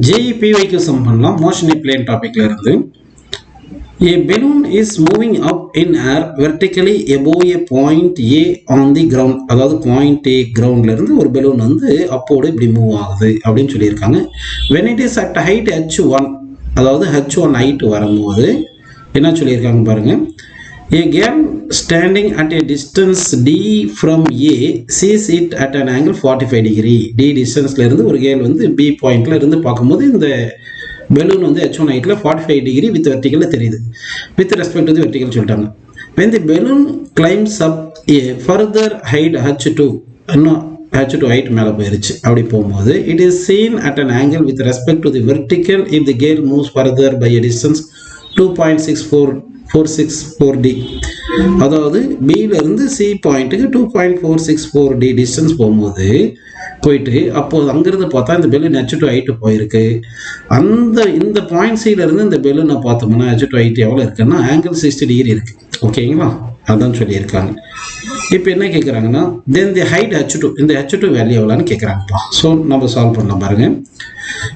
JEPYக்கு some பண்ணலாம். Motion in plane டாபிக்ல இருந்து. A balloon is moving up in air vertically above a point A on the ground. அதாவது point A கிரவுண்ட்ல இருந்து ஒரு பலூன் வந்து அப்போடு இப்படி மூவ் ஆகுது அப்படின்னு சொல்லியிருக்காங்க. When it is at height H1, அதாவது H1 ஹைட் வரும்போது என்ன சொல்லியிருக்காங்க பாருங்க. A girl standing at a distance D from A sees it at an angle 45 degree. D டிஸ்டன்ஸ்ல இருந்து ஒரு கேர்ள் வந்து B பாயிண்ட்ல இருந்து பார்க்கும்போது இந்த பலூன் வந்து H1 ஹைட்ல 45 டிகிரி வித் வெர்டிகல்ல தெரியுது. வித் ரெஸ்பெக்ட் டு வெர்டிகல் சொல்லிட்டாங்க. when the balloon climbs up a further height H2, இன்னும் H2 ஹைட் மேல போயிருச்சு. அப்படி போகும்போது it is seen at an angle with respect to the vertical if the girl moves further by a distance 2.464D. அதாவது Bல இருந்து C பாயிண்ட்டுக்கு 2.464D distance போகும்போது போயிட்டு அப்போது அங்கிருந்து பார்த்தா இந்த பெலூன் H2 ஹைட்டு போயிருக்கு. இந்த பாயிண்ட் சில இருந்து இந்த பெலூனை பார்த்தோம்னா H2 ஹைட் எவ்வளோ இருக்குன்னா ஆங்கிள் 60 டிகிரி இருக்கு. ஓகேங்களா, அதான் சொல்லியிருக்காங்க. இப்போ என்ன கேட்குறாங்கன்னா தென் தி ஹைட் H2, இந்த H2 வேல்யூ எவ்வளோன்னு கேட்குறாங்கப்பா. ஸோ நம்ம சால்வ் பண்ணலாம் பாருங்க.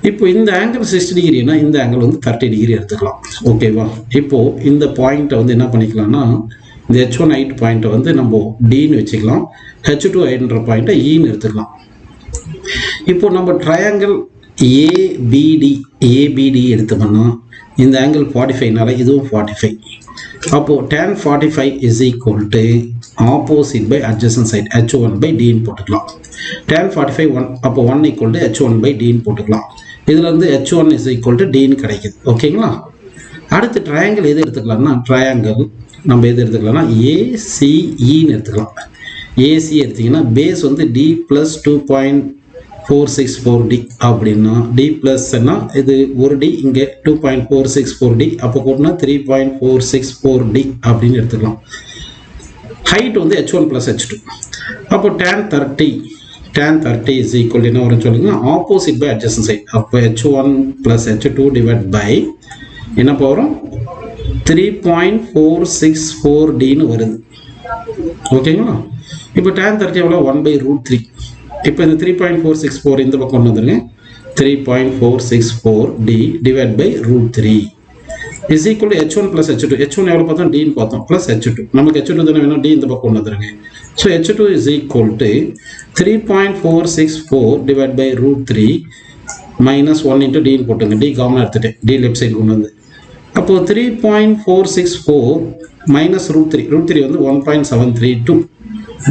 இப்போ இந்த ஆங்கிள் 60 டிகிரினா இந்த ஆங்கிள் வந்து 30 டிகிரி எடுத்துக்கலாம். ஓகேவா, இப்போ இந்த பாயிண்ட்டை வந்து என்ன பண்ணிக்கலாம்னா இந்த H1 ஹைட் பாயிண்ட்டை வந்து நம்ம Dன்னு வச்சுக்கலாம். H2 ஹைட்ன்ற பாயிண்ட்டை Eன்னு எடுத்துக்கலாம். இப்போ நம்ம ட்ரையாங்கிள் ஏபிடி எடுத்தோம்னா இந்த ஆங்கிள் 45னால இதுவும் 45. அப்போ tan 45 is equal to opposite by adjacent side H1 by D போட்டுக்கலாம். tan 45 1, அப்போ 1 equal to H1 by D போட்டுக்கலாம். இதுல இருந்து H1 is equal to D கிடைக்குது. ஓகேங்களா, அடுத்து ட்ரையாங்கிள் எது எடுத்துக்கலாம்னா ட்ரையாங்கிள் நம்ம எது எடுத்துக்கலாம்னா ACEன்னு எடுத்துக்கலாம். AC எடுத்தீங்கன்னா பேஸ் வந்து D plus 2.464D அப்படின்னா D பிளஸ்னா இது ஒரு D, இங்கே 2.464D, அப்போ கூட்டினா 3.464D அப்படின்னு எடுத்துக்கலாம். ஹைட் வந்து H1 plus H2. அப்போ tan 30 is equal என்ன வரும் சொல்லுங்க, ஆப்போசிட் பை அட்ஜசன்ட் சைட். அப்போ H1 plus H2 divide by என்ன போகிறோம் 3.464Dன்னு வருது. ஓகேங்களா, இப்போ tan 30 எவ்வளோ 1/√3. இப்போ இந்த 3.464 இந்த பக்கம் கொண்டு வந்துருங்க. 3.464D divide by √3 is equal to H1 plus H2. H1 எவ்வளோ பார்த்தோம் Dன்னு பார்த்தோம் ப்ளஸ் H2. நமக்கு H2 தானே வேணும், D இந்த பக்கம் கொண்டு வந்துருங்க. So H2 is equal to 3.464 divide by √3 minus 1 into Dன்னு போட்டுங்க. D காமனாக எடுத்துட்டேன், D லெஃப்ட் சைடு கொண்டு வந்து. அப்போது 3.464 மைனஸ் √3 வந்து 1.732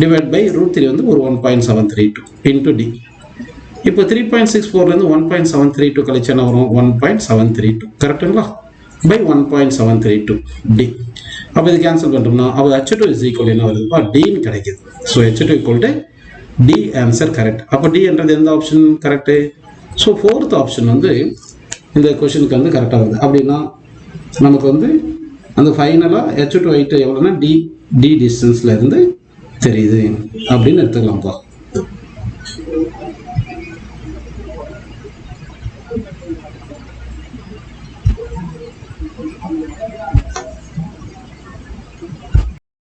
டிவைட் பை √3 வந்து ஒரு 1.732 இன்ட்டு D. இப்போ 3.64லேருந்து 1.732 கழிச்சு என்ன வரும் 1.732. கரெக்டுங்களா, பை 1.732 D. அப்போ இது கேன்சல் பண்ணிட்டோம்னா அப்போ H2 இஸ் ஈக்குவல் என்ன வருதுப்பா Dன்னு கிடைக்குது. So H2 equal to D, answer correct. அப்போ D என்றது எந்த option correct? So fourth option வந்து இந்த கொஷனுக்கு வந்து கரெக்டாக வருது. அப்படின்னா நமக்கு வந்து அந்த ஃபைனலாக H2 ஹைட்டு எவ்வளோன்னா D டிஸ்டன்ஸில் இருந்து தெரியுது அப்படின்னு எடுத்துக்கலாம்ப்பா.